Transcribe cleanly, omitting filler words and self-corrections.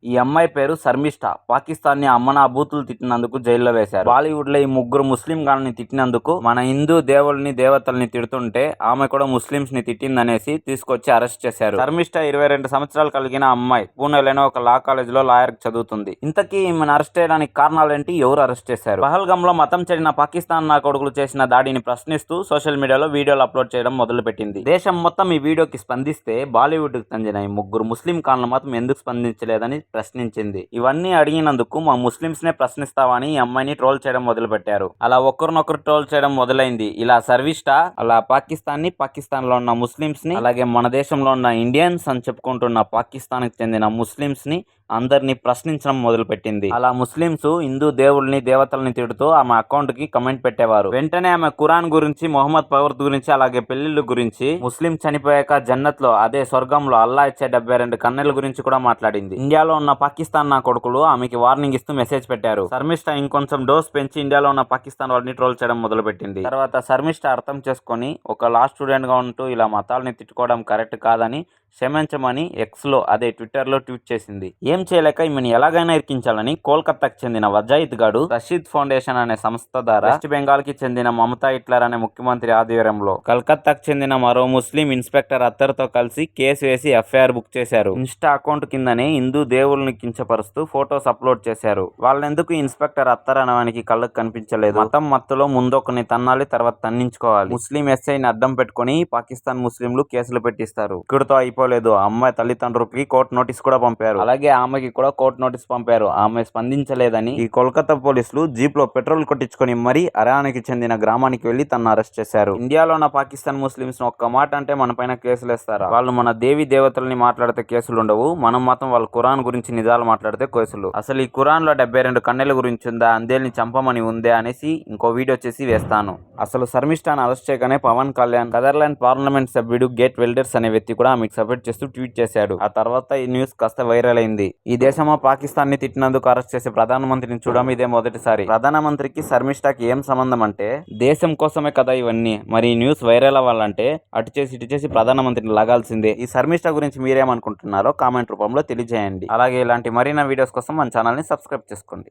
ఈ అమ్మాయి పేరు శర్మిష్ఠ. పాకిస్తాన్ ని అమ్మనా బూతులు తిట్టినందుకు జైల్లో వేశారు. బాలీవుడ్ లో ఈ ముగ్గురు ముస్లిం గాళ్ళని తిట్టినందుకు మన హిందూ దేవుల్ని దేవతల్ని తిడుతుంటే ఆమె కూడా ముస్లింస్ ని తిట్టిందనేసి తీసుకొచ్చి అరెస్ట్ చేశారు. శర్మిష్ఠ 22 సంవత్సరాలు కలిగిన అమ్మాయి పూణేలోని ఒక లా కాలేజ్ లో లాయర్ చదువుతుంది. ఇంతకీ ఈమెను అరెస్ట్ చేయడానికి కారణాలేంటి, ఎవరు అరెస్ట్ చేశారు? పహల్గామ్ లో మతం చెడిన పాకిస్తాన్ నా కొడుకులు చేసిన దాడిని ప్రశ్నిస్తూ సోషల్ మీడియాలో వీడియోలు అప్లోడ్ చేయడం మొదలుపెట్టింది. దేశం మొత్తం ఈ వీడియోకి స్పందిస్తే బాలీవుడ్ కు చెందిన ఈ ముగ్గురు ముస్లిం ఖాన్లు మాత్రం ఎందుకు స్పందించలేదని ప్రశ్నించింది. ఇవన్నీ అడిగినందుకు మా ముస్లింస్ నే ప్రశ్నిస్తావని ఈ అమ్మాయిని ట్రోల్ చేయడం మొదలుపెట్టారు. అలా ఒకరినొకరు ట్రోల్ చేయడం మొదలైంది. ఇలా శర్మిష్ఠ అలా పాకిస్తాన్ లో ఉన్న ముస్లింస్ ని, అలాగే మన దేశంలో ఉన్న ఇండియన్స్ అని చెప్పుకుంటున్న పాకిస్తాన్ కి చెందిన ముస్లింస్ ని అందరినీ ప్రశ్నించడం మొదలుపెట్టింది. అలా ముస్లింస్ హిందూ దేవుల్ని దేవతల్ని తిడుతూ ఆమె అకౌంట్ కి కమెంట్ పెట్టేవారు. వెంటనే ఆమె ఖురాన్ గురించి, మొహమ్మద్ పవర్త్ గురించి, అలాగే పెళ్లిళ్ళ గురించి, ముస్లిం చనిపోయాక జన్నత్ లో అదే స్వర్గంలో అల్లా ఇచ్చే 72 కన్నెల గురించి కూడా మాట్లాడింది. ఇండియాలో ఉన్న పాకిస్తాన్ నా కొడుకులు ఆమెకి వార్నింగ్ ఇస్తూ మెసేజ్ పెట్టారు. శర్మిష్ఠ ఇంకొంచెం డోస్ పెంచి ఇండియాలో ఉన్న పాకిస్తాన్ వాళ్ళని ట్రోల్ చేయడం మొదలుపెట్టింది. తర్వాత శర్మిష్ఠ అర్థం చేసుకొని ఒక లా స్టూడెంట్ గా ఉంటూ ఇలా మతాలని తిట్టుకోవడం కరెక్ట్ కాదని క్షమించమని ఎక్స్ లో అదే ట్విట్టర్ లో ట్వీట్ చేసింది. ఏం చేయలేక ఈమెను ఎలాగైనా ఇరికించాలని కోల్కతాకు చెందిన వజాయిద్ గాడు రషీద్ ఫౌండేషన్ అనే సంస్థ ద్వారా వెస్ట్ బెంగాల్ కి చెందిన మమతా హిట్లర్ అనే ముఖ్యమంత్రి ఆధ్వర్యంలో కలకత్తాకు చెందిన మరో ముస్లిం ఇన్స్పెక్టర్ అత్తర్ తో కలిసి కేసు వేసి ఎఫ్ఐఆర్ బుక్ చేశారు. ఇన్స్టా అకౌంట్ కిందనే హిందూ దేవుళ్ళని కించపరుస్తూ ఫోటోస్ అప్లోడ్ చేశారు. వాళ్ళెందుకు ఇన్స్పెక్టర్ అత్తర్ అనవానికి కళ్ళకు కనిపించలేదు. మతం మత్తులో ముందొకరిని తన్నాలి, తర్వాత తన్నించుకోవాలి. ముస్లిం ఎస్ఐని అడ్డం పెట్టుకుని పాకిస్తాన్ ముస్లింలు కేసులు పెట్టిస్తారు. ఇక్కడితో అయిపోలేదు. అమ్మాయి తల్లిదండ్రులకి కోర్టు నోటీస్ కూడా పంపారు. అలాగే ఆమెకి కూడా కోర్టు నోటీస్ పంపారు. ఆమె స్పందించలేదని ఈ కోల్కతా పోలీసులు జీప్ లో పెట్రోల్ కొట్టించుకొని మరీ హర్యానాకి చెందిన గ్రామానికి వెళ్లి తనను అరెస్ట్ చేశారు. ఇండియాలో ఉన్న పాకిస్తాన్ ముస్లింస్ ఒక్క మాట అంటే మన పైన కేసులు వేస్తారా? వాళ్ళు మన దేవి దేవతల్ని మాట్లాడితే కేసులు ఉండవు. మనం మాత్రం వాళ్ళ ఖురాన్ గురించి నిజాలు మాట్లాడితే కేసులు. అసలు ఈ ఖురాన్ లో 72 కన్నెల గురించి ఉందా, అందేల్ని చంపమని ఉందే అనేసి ఇంకో వీడియో చేసి వేస్తాను. అసలు శర్మిష్ఠను అరెస్ట్ చేయగానే పవన్ కళ్యాణ్, నెదర్లాండ్ పార్లమెంట్ సభ్యుడు గేట్ వెల్డర్స్ అనే వ్యక్తి కూడా ఆమెకు సపోర్ట్ చేస్తూ ట్వీట్ చేశాడు. ఆ తర్వాత ఈ న్యూస్ కాస్త వైరల్ అయింది. ఈ దేశమా పాకిస్తాన్ ని తిట్టినందుకు అరెస్ట్ చేసే ప్రధానమంత్రిని చూడడం ఇదే మొదటిసారి. ప్రధానమంత్రికి శర్మిష్ఠకి ఏం సంబంధం అంటే దేశం కోసమే కదా ఇవన్నీ. మరి ఈ న్యూస్ వైరల్ అవ్వాలంటే అటు చేసి ఇటు చేసి ప్రధానమంత్రిని లాగాల్సిందే. ఈ శర్మిష్ఠ గురించి మీరేమనుకుంటున్నారో కామెంట్ రూపంలో తెలియజేయండి. అలాగే ఇలాంటి మరిన్ని వీడియోస్ కోసం మన ఛానల్ ని సబ్స్క్రైబ్ చేసుకోండి.